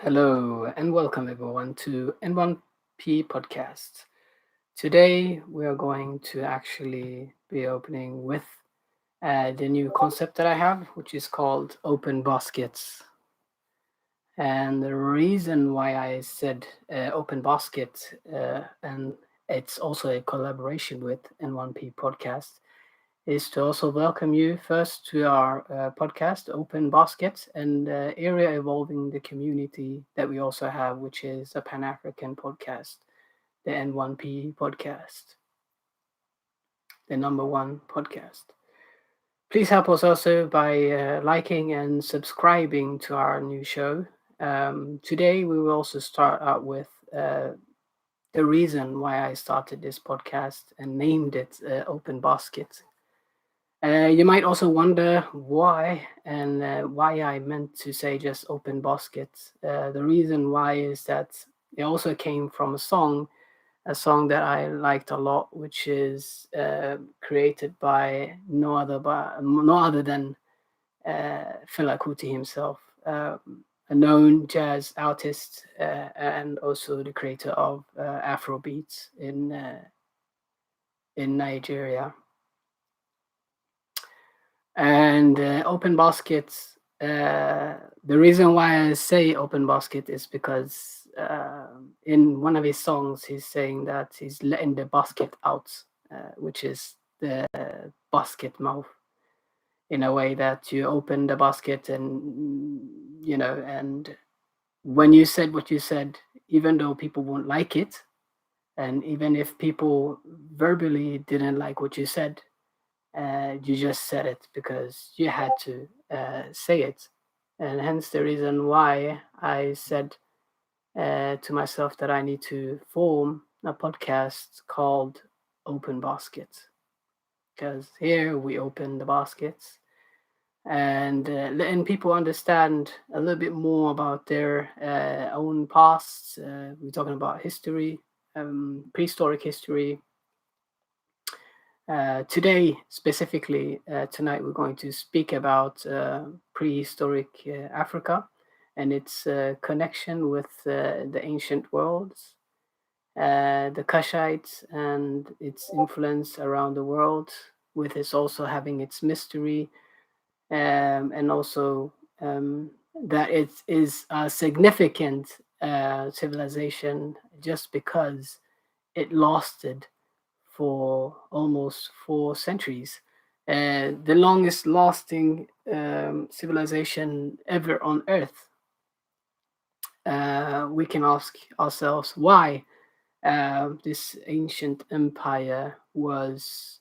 Hello and welcome everyone to N1P podcast. Today we are going to actually be opening with the new concept that I have, which is called open baskets. And the reason why I said open basket, and it's also a collaboration with N1P podcast, is to also welcome you first to our podcast, Open Basket, and area evolving the community that we also have, which is a Pan African podcast, the N1P podcast, the number one podcast. Please help us also by liking and subscribing to our new show. Today, we will also start out with the reason why I started this podcast and named it Open Basket. You might also wonder why and why I meant to say just open basket. The reason why is that it also came from a song that I liked a lot, which is created by no other than Fela Kuti himself, a known jazz artist and also the creator of Afro beats in Nigeria. And open baskets, the reason why I say open basket is because in one of his songs, he's saying that he's letting the basket out, which is the basket mouth, in a way that you open the basket and when you said what you said, even though people won't like it, and even if people verbally didn't like what you said, you just said it because you had to say it. And hence the reason why I said to myself that I need to form a podcast called Open Basket. Because here we open the baskets and letting people understand a little bit more about their own past. We're talking about history, prehistoric history. Today, specifically, tonight, we're going to speak about prehistoric Africa and its connection with the ancient worlds, the Kushites, and its influence around the world, with its also having its mystery, and also that it is a significant civilization just because it lasted for almost 4 centuries. The longest lasting civilization ever on Earth. We can ask ourselves why this ancient empire was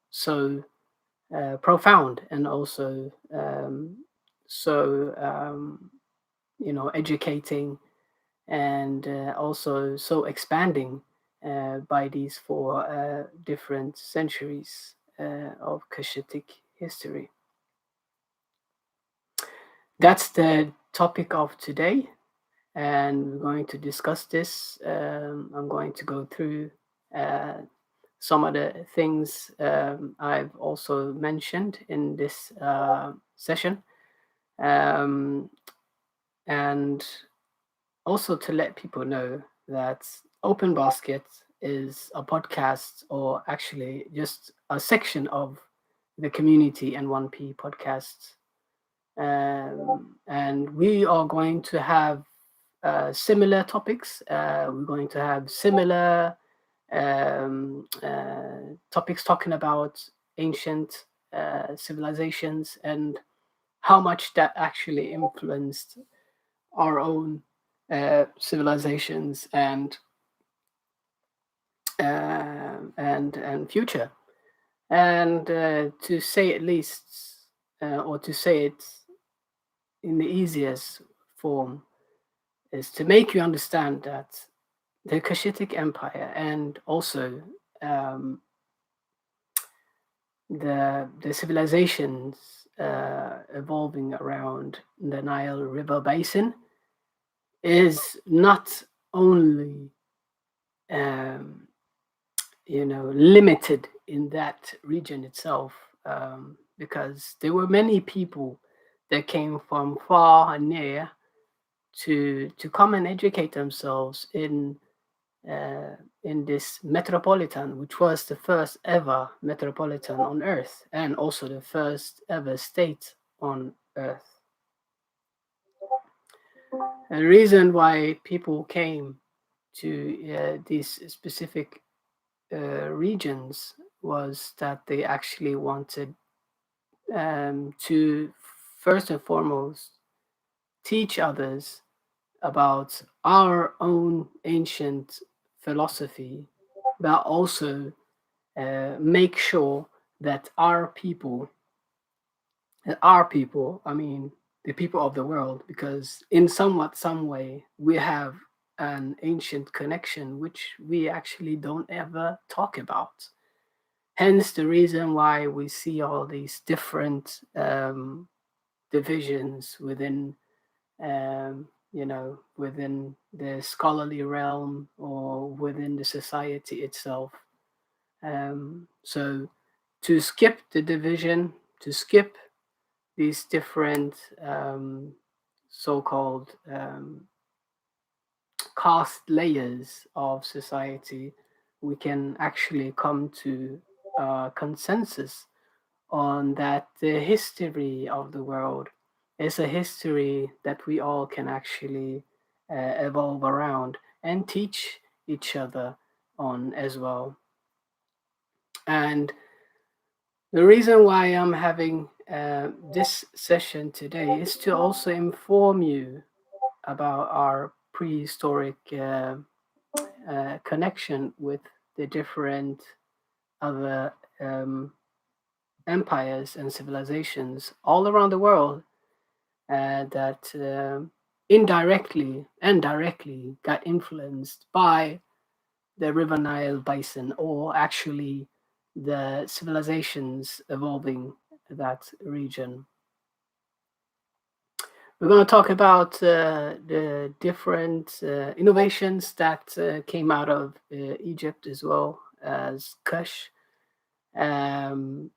so profound and also so educating and also so expanding by these 4 different centuries of Cushitic history. That's the topic of today, and we're going to discuss this. I'm going to go through some of the things I've also mentioned in this session, and also to let people know that Open Basket is a podcast, or actually just a section of the community N1P podcasts. And we are going to have similar topics. We're going to have similar topics talking about ancient civilizations and how much that actually influenced our own civilizations and future. And to say at least, or to say it in the easiest form, is to make you understand that the Cushitic Empire and also the civilizations evolving around the Nile River basin is not only limited in that region itself, because there were many people that came from far and near to come and educate themselves in this metropolitan, which was the first ever metropolitan on Earth, and also the first ever state on Earth. And the reason why people came to these specific regions was that they actually wanted to first and foremost teach others about our own ancient philosophy, but also make sure that our people, I mean, the people of the world, because in some way, we have an ancient connection which we actually don't ever talk about. Hence, the reason why we see all these different divisions within, within the scholarly realm or within the society itself. So, to skip the division, to skip these different so-called caste layers of society, we can actually come to a consensus on that the history of the world is a history that we all can actually evolve around and teach each other on as well. And the reason why I'm having this session today is to also inform you about our prehistoric connection with the different other empires and civilizations all around the world that indirectly and directly got influenced by the River Nile basin, or actually the civilizations evolving that region. We're going to talk about the different innovations that came out of Egypt as well as Kush, and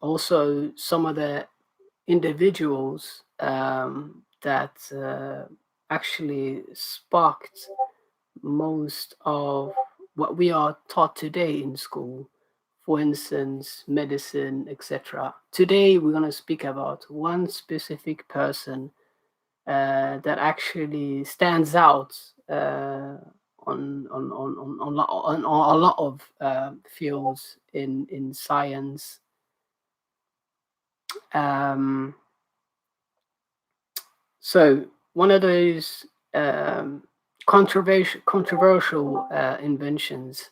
also some of the individuals that actually sparked most of what we are taught today in school, for instance, medicine, etc. Today, we're going to speak about one specific person that actually stands out on a lot of fields in science. Um, so one of those controversial inventions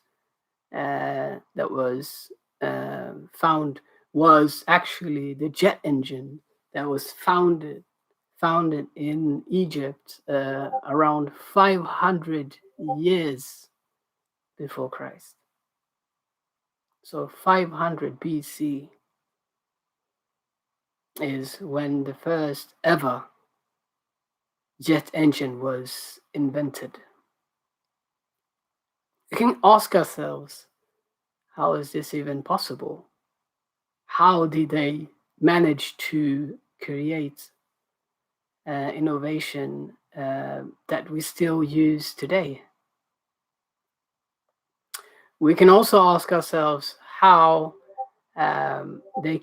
that was found was actually the jet engine that was founded in Egypt around 500 years before Christ. So 500 BC is when the first ever jet engine was invented. We can ask ourselves, how is this even possible? How did they manage to create innovation that we still use today? We can also ask ourselves how they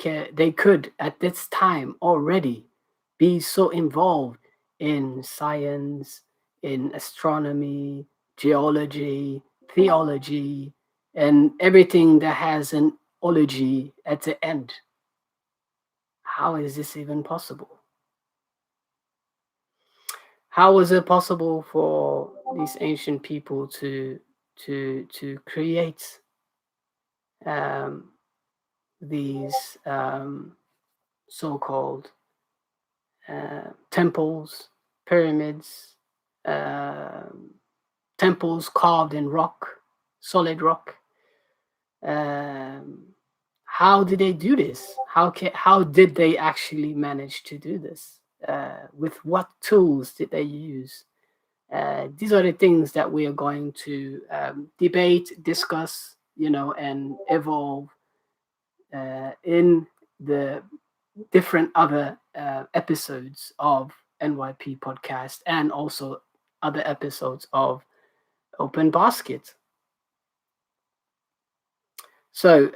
could at this time already be so involved in science, in astronomy, geology, theology, and everything that has an ology at the end. How is this even possible? How was it possible for these ancient people to create um, these so-called temples, pyramids, temples carved in rock, solid rock? Um, how did they do this? How did they actually manage to do this? With what tools did they use? These are the things that we are going to debate, discuss, and evolve in the different other episodes of NYP podcast and also other episodes of Open Basket. So,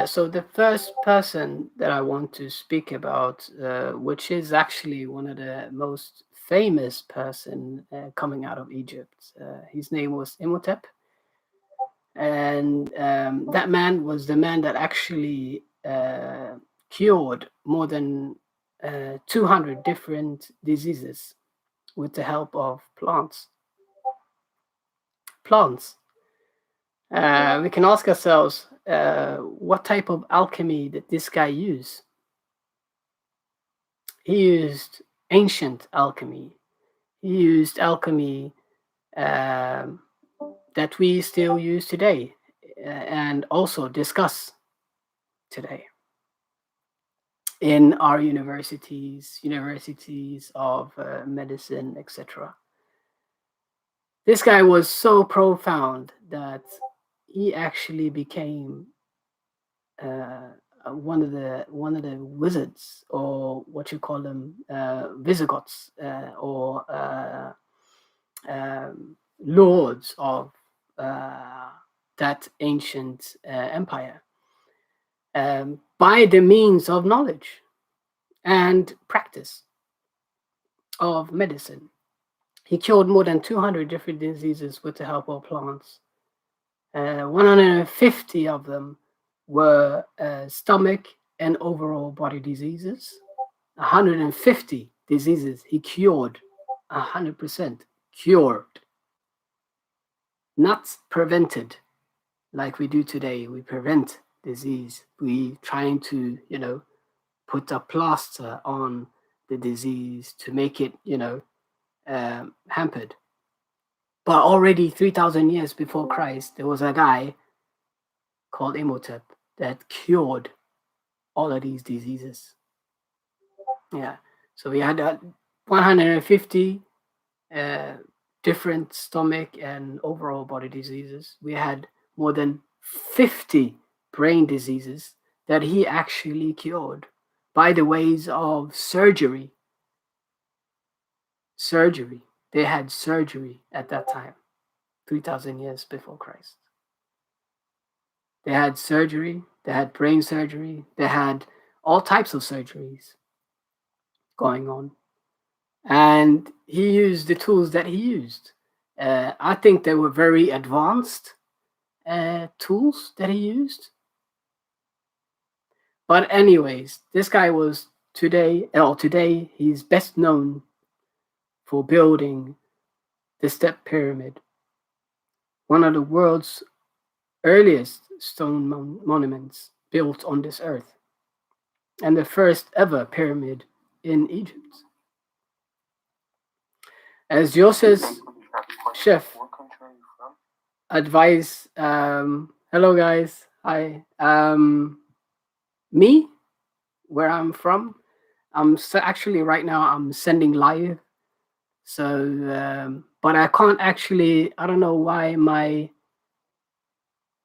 so the first person that I want to speak about, which is actually one of the most famous person coming out of Egypt, his name was Imhotep, and that man was the man that actually cured more than 200 different diseases with the help of plants. Plants. We can ask ourselves what type of alchemy did this guy use? He used ancient alchemy. He used alchemy that we still use today and also discuss today in our universities of medicine, etc. This guy was so profound that he actually became one of the wizards, or what you call them, Visigoths, or lords of that ancient empire, by the means of knowledge and practice of medicine. He cured more than 200 different diseases with the help of plants. 150 of them were stomach and overall body diseases. 150 diseases he cured, 100% cured, not prevented like we do today. We prevent disease. We trying to, put a plaster on the disease to make it, hampered. But already 3,000 years before Christ, there was a guy called Imhotep that cured all of these diseases. Yeah. So we had 150 different stomach and overall body diseases. We had more than 50 brain diseases that he actually cured by the ways of surgery. Surgery. They had surgery at that time, 3,000 years before Christ. They had surgery, they had brain surgery, they had all types of surgeries going on. And he used the tools that he used. I think they were very advanced tools that he used. But anyways, this guy was today he's best known for building the Step Pyramid, one of the world's earliest stone monuments built on this earth, and the first ever pyramid in Egypt. As Joseph's chef advised, hello guys, hi. Me, where I'm from, actually right now I'm sending live. So, but I can't actually. I don't know why my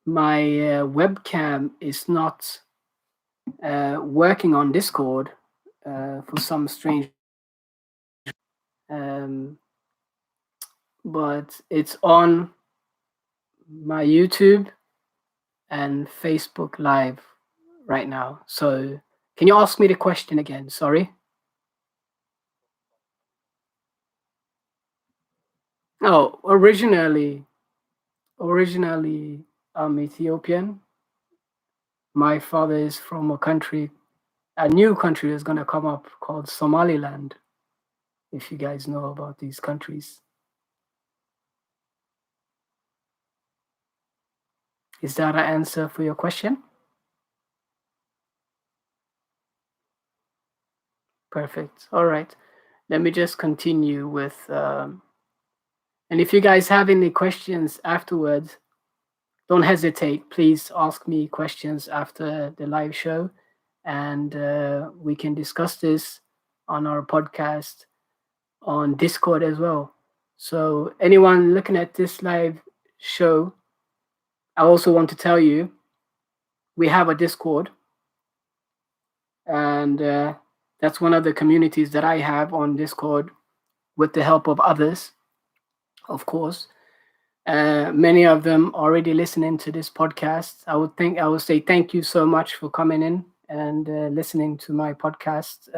webcam is not working on Discord for some strange. But it's on my YouTube and Facebook Live right now. So can you ask me the question again? Sorry. Oh, originally I'm Ethiopian. My father is from a new country that's gonna come up called Somaliland. If you guys know about these countries. Is that an answer for your question? Perfect. All right. Let me just continue with, and if you guys have any questions afterwards, don't hesitate. Please ask me questions after the live show, and we can discuss this on our podcast on Discord as well. So anyone looking at this live show, I also want to tell you, we have a Discord, and That's one of the communities that I have on Discord with the help of others, of course. Many of them already listening to this podcast. I would say thank you so much for coming in and listening to my podcast.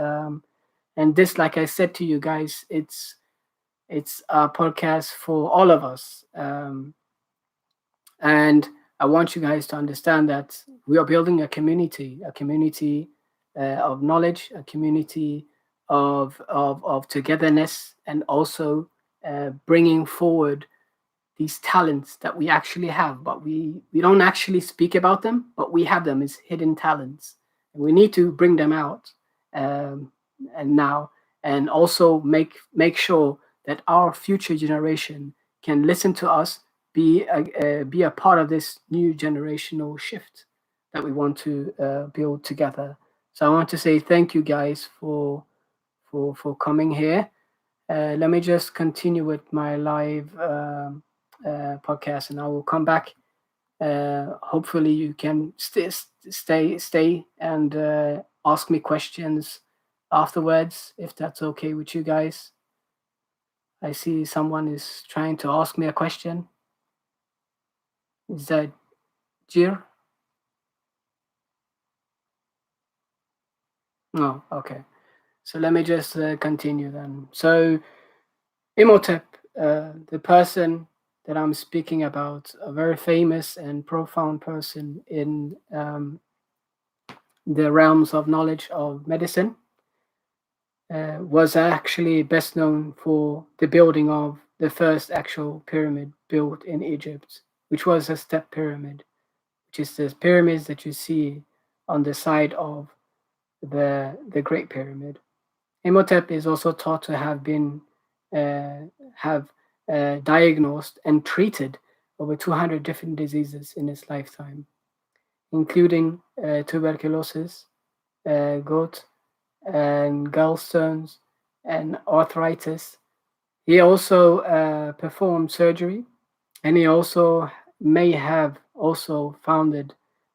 And this, like I said to you guys, it's a podcast for all of us. And I want you guys to understand that we are building a community of knowledge, a community of togetherness, and also bringing forward these talents that we actually have, but we don't actually speak about them, but we have them as hidden talents, and we need to bring them out, um, and now, and also make sure that our future generation can listen to us, be a part of this new generational shift that we want to build together. So I want to say thank you guys for coming here. Let me just continue with my live podcast, and I will come back. Hopefully, you can stay and ask me questions afterwards, if that's okay with you guys. I see someone is trying to ask me a question. Is that Jir? No, okay. So let me just continue then. So Imhotep, the person that I'm speaking about, a very famous and profound person in the realms of knowledge of medicine, was actually best known for the building of the first actual pyramid built in Egypt, which was a step pyramid, which is the pyramids that you see on the side of the Great Pyramid. Imhotep is also thought to have been uh, have diagnosed and treated over 200 different diseases in his lifetime, including tuberculosis, gout, and gallstones, and arthritis. He also performed surgery, and he also may have also founded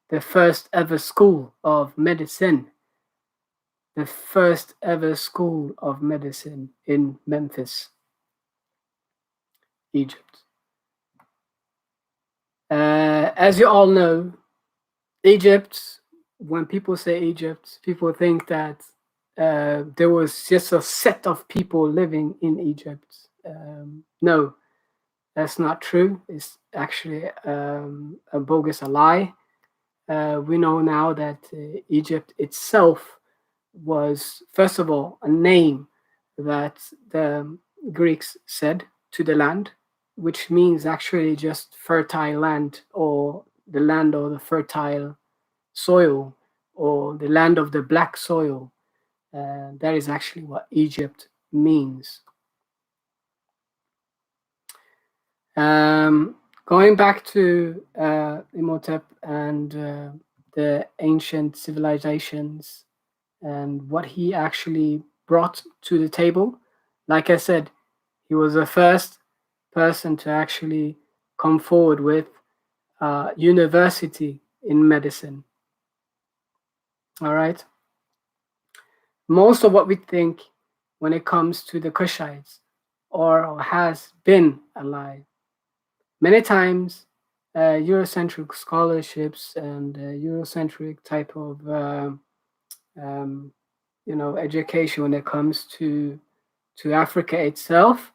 the first ever school of medicine, the first ever school of medicine in Memphis, Egypt. As you all know, Egypt, when people say Egypt, people think that there was just a set of people living in Egypt. No, that's not true. It's actually a bogus, a lie. We know now that Egypt itself was, first of all, a name that the Greeks said to the land, which means actually just fertile land, or the land or the fertile soil, or the land of the black soil. That is actually what Egypt means. Um, Going back to Imhotep and the ancient civilizations and what he actually brought to the table, like I said, he was the first person to actually come forward with university in medicine. All right. Most of what we think when it comes to the Kushites or has been alive. Many times, Eurocentric scholarships and Eurocentric type of um, education when it comes to Africa itself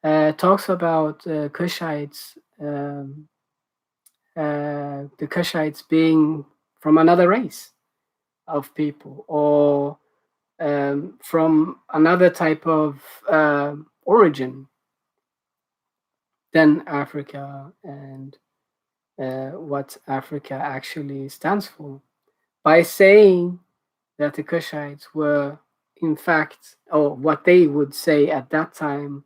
talks about Kushites, the Kushites being from another race of people, or from another type of origin than Africa, and what Africa actually stands for, by saying that the Kushites were, in fact, or what they would say at that time,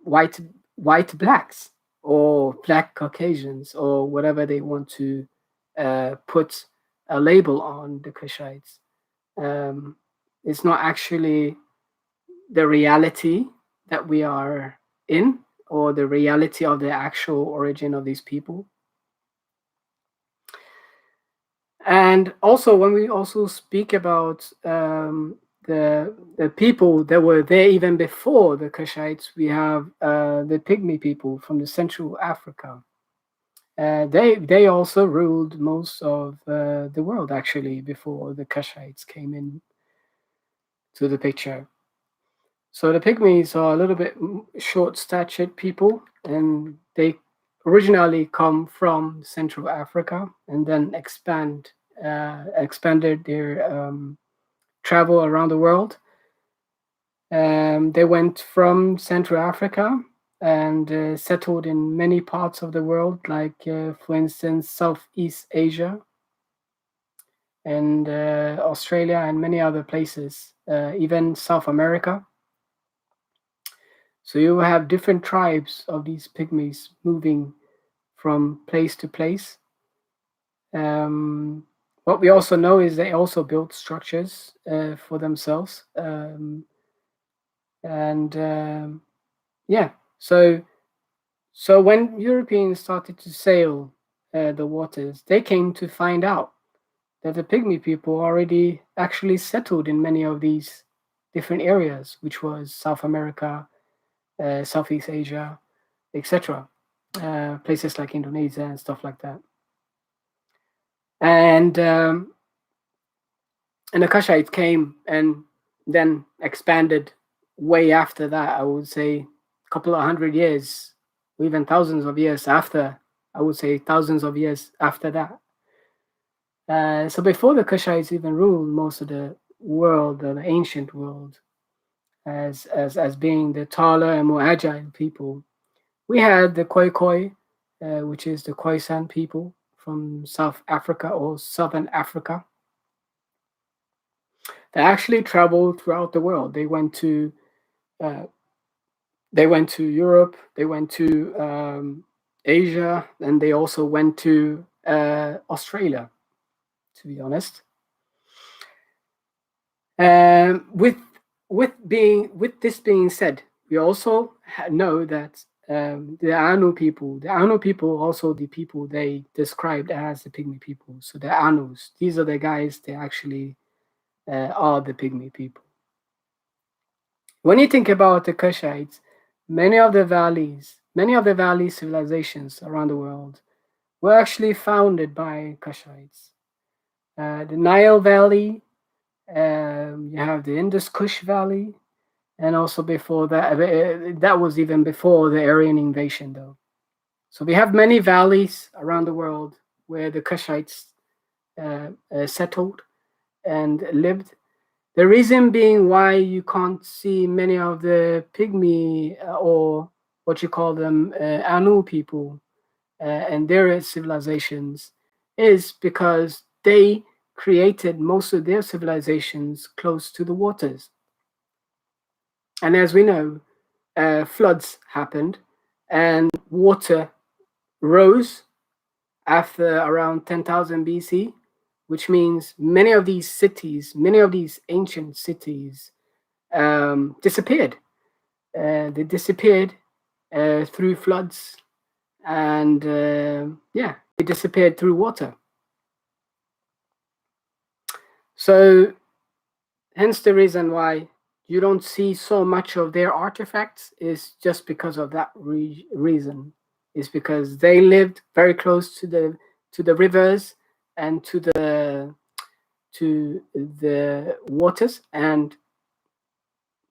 white blacks, or black Caucasians, or whatever they want to put a label on the Kushites. Um, it's not actually the reality that we are in, or the reality of the actual origin of these people. And also, when we also speak about the people that were there even before the Kushites, we have the Pygmy people from the Central Africa. They also ruled most of the world actually before the Kushites came in to the picture. So the Pygmies are a little bit short-statured people, and they originally come from Central Africa and then expanded their travel around the world. They went from Central Africa and settled in many parts of the world, like, for instance, Southeast Asia and Australia and many other places, even South America. So you have different tribes of these pygmies moving from place to place. What we also know is they also built structures for themselves. And yeah, so when Europeans started to sail the waters, they came to find out that the pygmy people already actually settled in many of these different areas, which was South America, Southeast Asia, etc. Places like Indonesia and stuff like that. And the Kushites came and then expanded way after that. I would say a couple of 100 years, or even thousands of years after. I would say thousands of years after that. So before the Kushites even ruled most of the world, the ancient world, as being the taller and more agile people, we had the Khoikhoi, which is the Khoisan people from South Africa or Southern Africa. They actually traveled throughout the world. Uh, they went to Europe, they went to Asia, and they also went to Australia. To be honest, with with this being said, we also know that the Anu people, also the people they described as the pygmy people. So the Anus, these are the guys they actually are the pygmy people. When you think about the Kushites, many of the valley civilizations around the world were actually founded by Kushites. The Nile Valley, you have the Indus Kush Valley, and also before that, that was even before the Aryan invasion, though. So we have many valleys around the world where the Kushites settled and lived. The reason being why you can't see many of the pygmy or what you call them Anu people and their civilizations is because they created most of their civilizations close to the waters. And as we know, floods happened and water rose after around 10,000 BC, which means many of these cities, many of these ancient cities disappeared. They disappeared through floods and yeah, they disappeared through water. So hence the reason why you don't see so much of their artifacts is just because of that reason. Is because they lived very close to the rivers and to the waters, and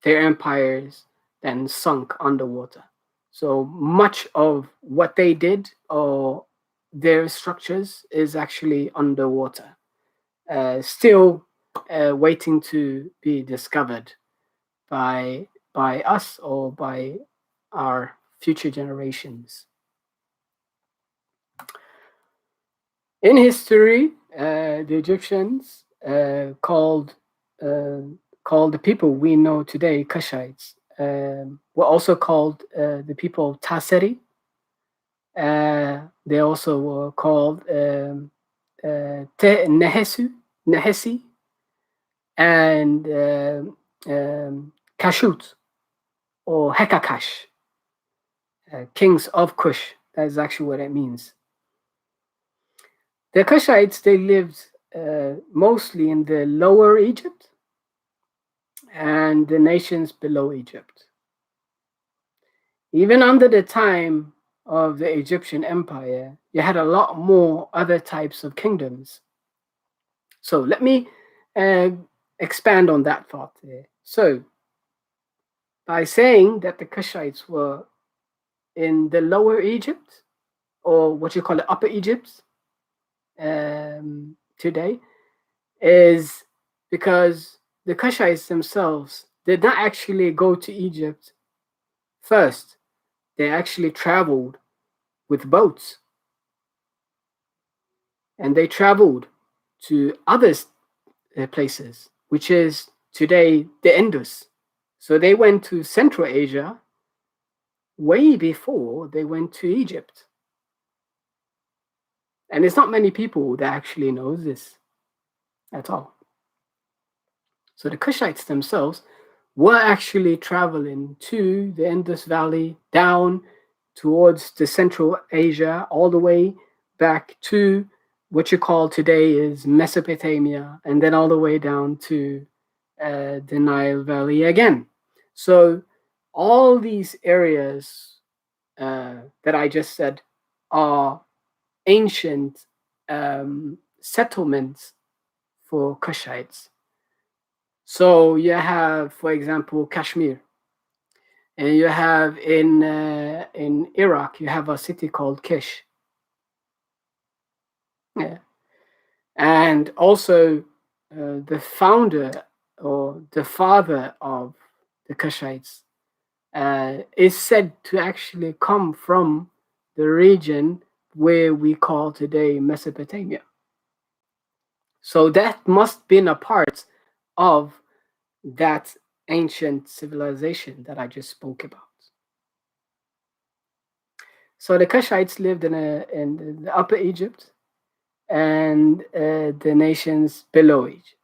their empires then sunk underwater. So much of what they did or their structures is actually underwater, still waiting to be discovered by us or by our future generations. In history, the Egyptians called the people we know today Kushites were also called the people of Tasseri. They also were called Nehesi, and Kashut or Hekakash, kings of Kush. That is actually what it means. The Kushites, they lived mostly in the lower Egypt and the nations below Egypt. Even under the time of the Egyptian Empire, you had a lot more other types of kingdoms. So let me uh, expand on that thought here. So, by saying that the Kushites were in the lower Egypt, or what you call the upper Egypt today, is because the Kushites themselves did not actually go to Egypt first. They actually traveled with boats, and they traveled to other places, which is today the Indus. So they went to Central Asia way before they went to Egypt. And it's not many people that actually knows this at all. So the Kushites themselves were actually traveling to the Indus Valley, down towards the Central Asia, all the way back to what you call today is Mesopotamia, and then all the way down to the Nile Valley again. So all these areas that I just said are ancient settlements for Kushites. So you have, for example, Kashmir, and you have in Iraq you have a city called Kish. Yeah, and also the founder or the father of the Kushites is said to actually come from the region where we call today Mesopotamia. So that must have been a part of that ancient civilization that I just spoke about. So the Kushites lived in the Upper Egypt and the nations below Egypt.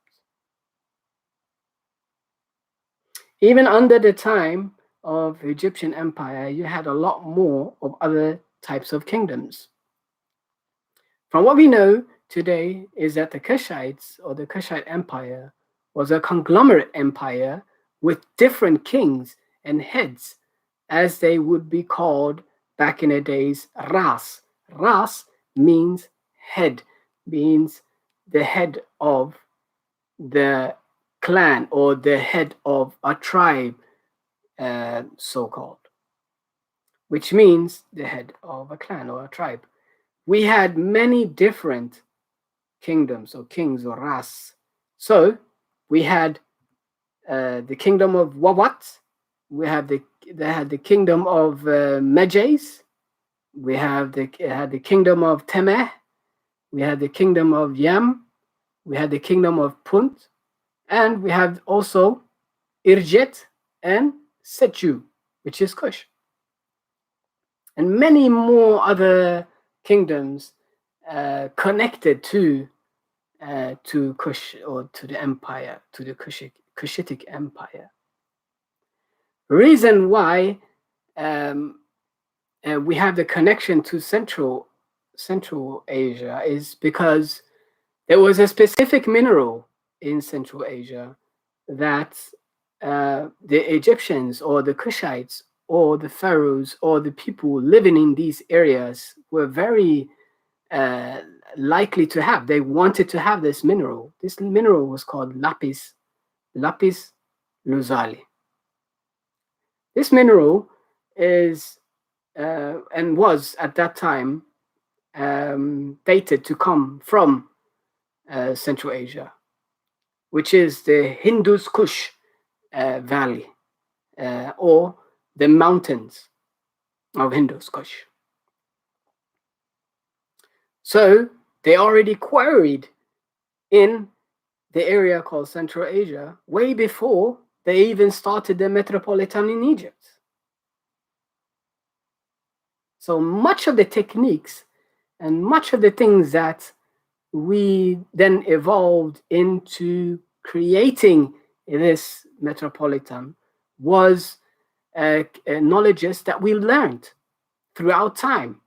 Even under the time of Egyptian Empire, you had a lot more of other types of kingdoms. From what we know today is that the Kushites or the Kushite Empire was a conglomerate empire with different kings and heads, as they would be called back in the days, Ras. Ras means head, means the head of the clan or the head of a tribe, so called, which means the head of a clan or a tribe. We had many different kingdoms or kings or ras. So we had the kingdom of Wawat. They had the kingdom of Meges. We had the kingdom of Temeh. We had the kingdom of Yam. We had the kingdom of Punt, and we have also Irjet and Setu, which is Kush, and many more other kingdoms connected to Kush or to the empire, to the Kushitic Empire. Reason why we have the connection to Central Asia is because there was a specific mineral in Central Asia that the Egyptians or the Kushites or the pharaohs or the people living in these areas were very likely to have. They wanted to have this mineral. This mineral was called lapis lazuli. This mineral is and was at that time dated to come from Central Asia, which is the Hindus Kush Valley or the mountains of Hindus Kush. So they already quarried in the area called Central Asia way before they even started the metropolitan in Egypt. So much of the techniques and much of the things that we then evolved into creating this metropolitan was knowledges that we learned throughout time.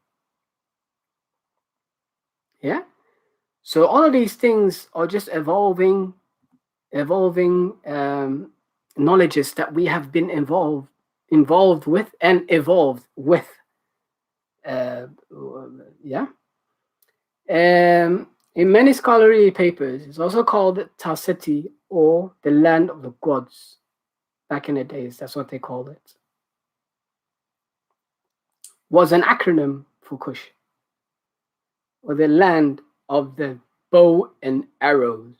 Yeah. So all of these things are just evolving knowledges that we have been involved with and evolved with. Uh, yeah. In many scholarly papers, it's also called Taseti, or the land of the gods. Back in the days, that's what they called it. Was an acronym for Kush, or the land of the bow and arrows.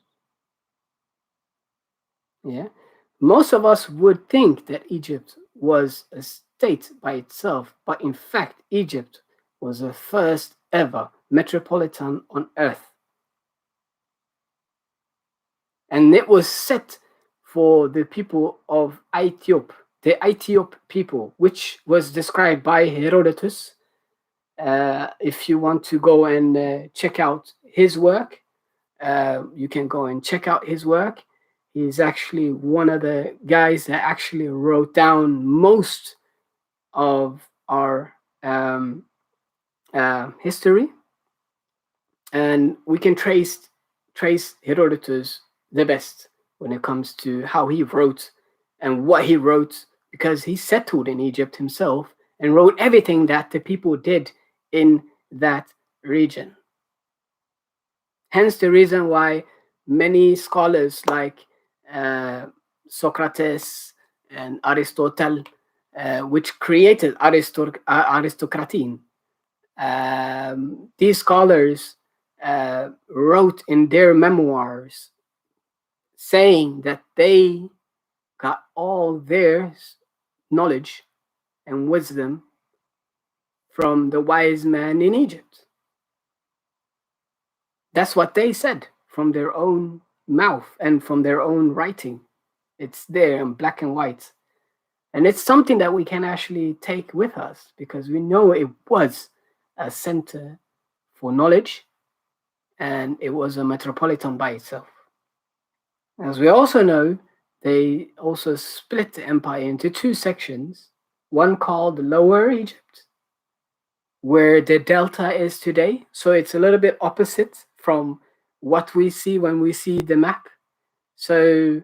Yeah. Most of us would think that Egypt was a state by itself, but in fact, Egypt was the first ever metropolitan on earth. And it was set for the people of Ethiop, the Ethiop people, which was described by Herodotus. If you want to go and check out his work, you can go and check out his work. He's actually one of the guys that actually wrote down most of our history, and we can trace Herodotus the best when it comes to how he wrote and what he wrote, because he settled in Egypt himself and wrote everything that the people did in that region. Hence the reason why many scholars like uh, Socrates and Aristotle, which created aristocracy, these scholars wrote in their memoirs saying that they got all their knowledge and wisdom from the wise man in Egypt. That's what they said from their own mouth and from their own writing. It's there in black and white. And it's something that we can actually take with us, because we know it was a center for knowledge and it was a metropolitan by itself. As we also know, they also split the empire into two sections, one called Lower Egypt, where the delta is today. So it's a little bit opposite from what we see when we see the map. So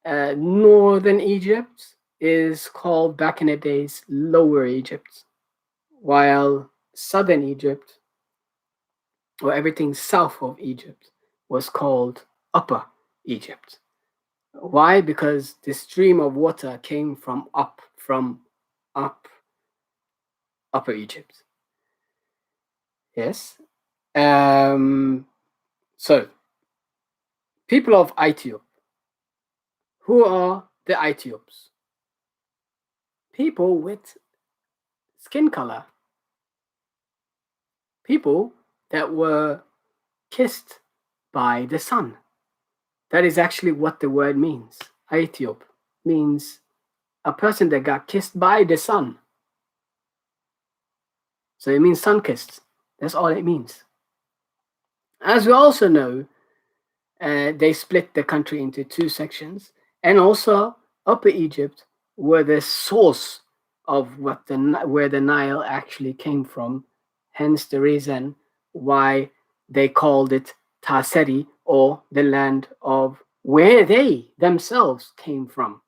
northern Egypt is called back in the days Lower Egypt, while southern Egypt, or everything south of Egypt, was called Upper Egypt. Why? Because the stream of water came from up Upper Egypt. Yes. So, people of Ethiopia. Who are the Ethiops? People with skin color. People that were kissed by the sun. That is actually what the word means. Ethiop means a person that got kissed by the sun. So it means sun-kissed. That's all it means. As we also know, they split the country into two sections, and also Upper Egypt were the source of where the Nile actually came from. Hence the reason why they called it Taseri, or the land of where they themselves came from.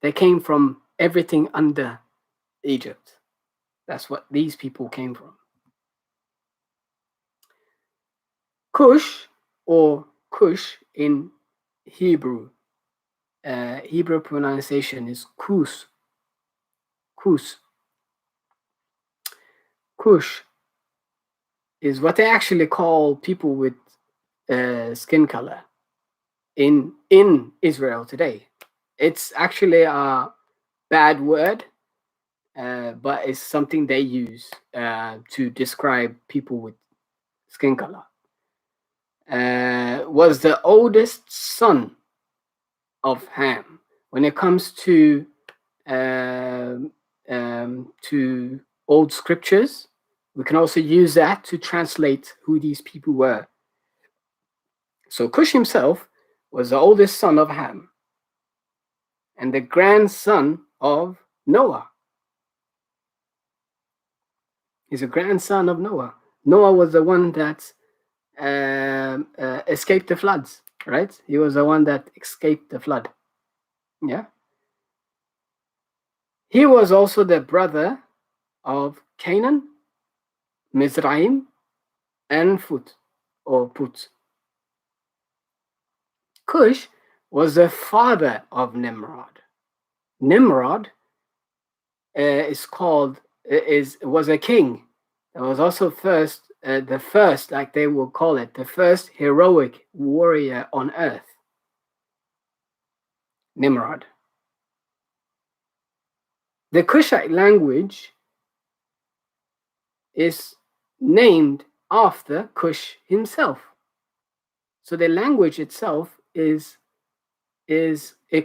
They came from everything under Egypt. That's what these people came from. Kush, or Kush in Hebrew, Hebrew pronunciation is Kus. Kus. Kush is what they actually call people with skin color in Israel today. It's actually a bad word, but it's something they use to describe people with skin color. Was the oldest son of Ham. When it comes to old scriptures, we can also use that to translate who these people were. So Cush himself was the oldest son of Ham and the grandson of Noah. He's a grandson of Noah. Noah was the one that escaped the floods, right? He was the one that escaped the flood. Yeah. He was also the brother of Canaan, Mizraim, and Put. Cush was the father of Nimrod. Nimrod was a king. It was also the first, like they will call it, the first heroic warrior on earth. Nimrod. The Kushite language is named after Cush himself. So the language itself it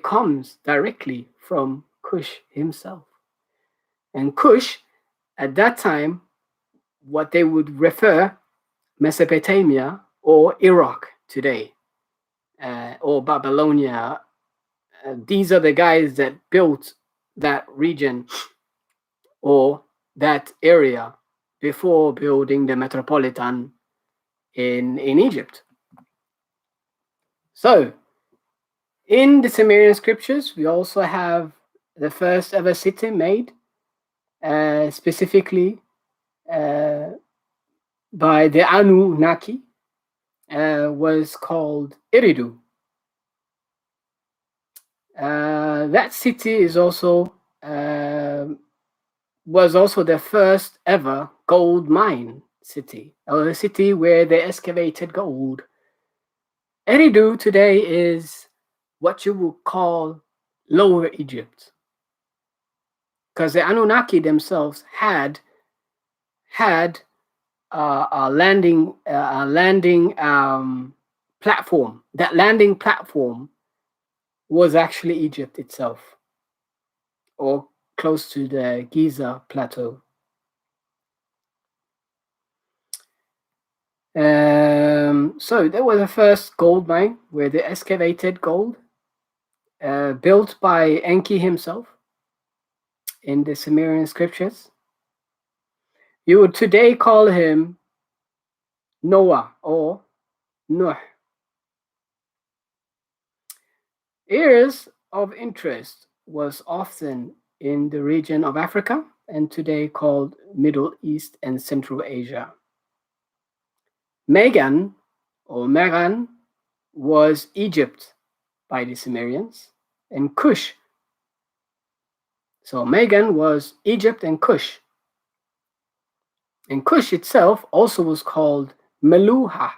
comes directly from Cush himself. And Cush, at that time, what they would refer Mesopotamia or Iraq today, or Babylonia. These are the guys that built that region or that area before building the metropolitan in Egypt. So, in the Sumerian scriptures, we also have the first ever city made, specifically by the Anunnaki, was called Eridu. That city is also was also the first ever gold mine city, or a city where they excavated gold. Eridu today is what you would call Lower Egypt, because the Anunnaki themselves had a landing platform. That landing platform was actually Egypt itself, or close to the Giza plateau. So there was a first gold mine where they excavated gold, built by Enki himself in the Sumerian scriptures. You would today call him Noah or Nuh. Areas of interest was often in the region of Africa and today called Middle East and Central Asia. Megan or Megan was Egypt by the Sumerians, and Cush. So Megan was Egypt and Cush. And Cush itself also was called Meluha.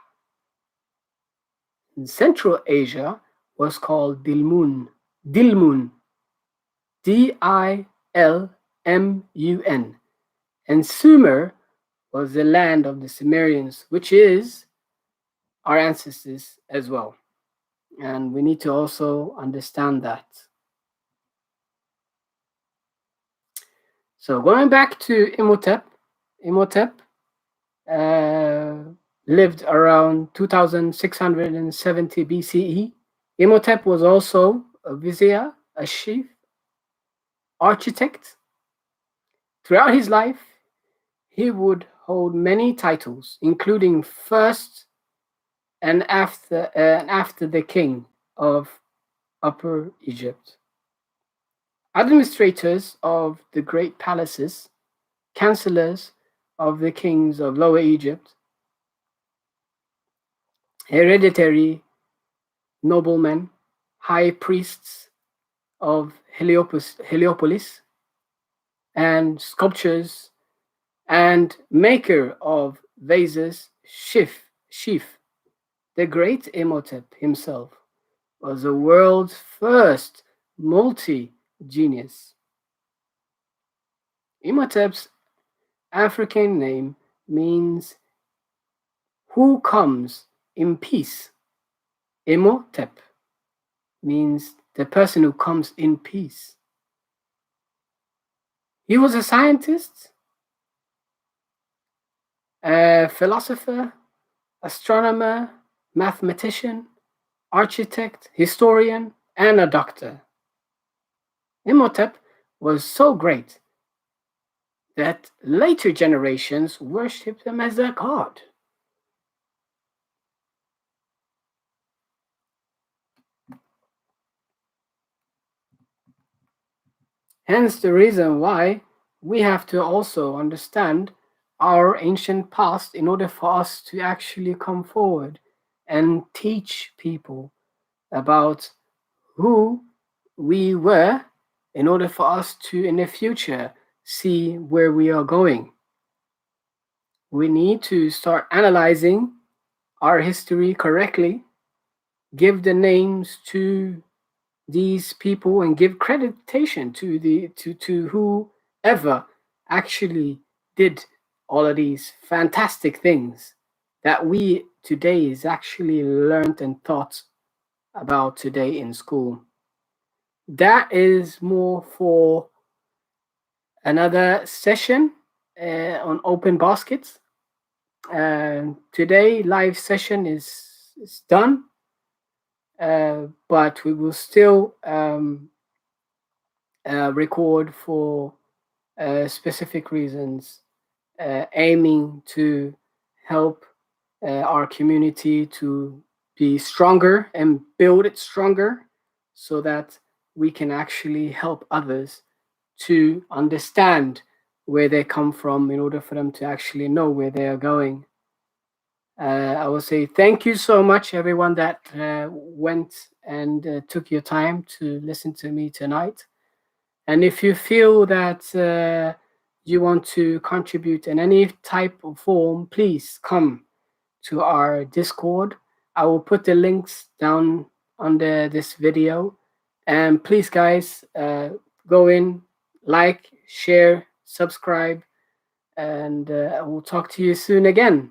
In Central Asia was called Dilmun. Dilmun. Dilmun. And Sumer was the land of the Sumerians, which is our ancestors as well. And we need to also understand that. So going back to Imhotep lived around 2670 BCE. Imhotep was also a vizier, a chief, architect. Throughout his life, he would hold many titles, including first and after the king of Upper Egypt. Administrators of the great palaces, counselors of the kings of Lower Egypt, hereditary noblemen, high priests of Heliopolis, and sculptors, and maker of vases, Shif, the great Imhotep himself, was the world's first multi-genius. Imhotep's African name means who comes in peace. Imhotep means the person who comes in peace. He was a scientist, a philosopher, astronomer, mathematician, architect, historian, and a doctor. Imhotep was so great that later generations worship them as a god. Hence the reason why we have to also understand our ancient past in order for us to actually come forward and teach people about who we were in order for us to, in the future, see where we are going. We need to start analyzing our history correctly, give the names to these people, and give creditation to whoever actually did all of these fantastic things that we today is actually learned and taught about today in school. That is more for another session on open baskets. Today live session is done, but we will still record for specific reasons, aiming to help our community to be stronger and build it stronger so that we can actually help others to understand where they come from in order for them to actually know where they are going. I will say thank you so much, everyone that went and took your time to listen to me tonight. And if you feel that you want to contribute in any type of form, please come to our Discord. I will put the links down under this video. And please, guys, go in, like, share, subscribe, and I will talk to you soon again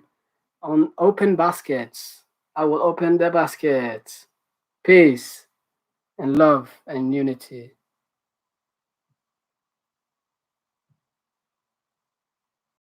on Open Baskets. I will open the basket. Peace and love and unity.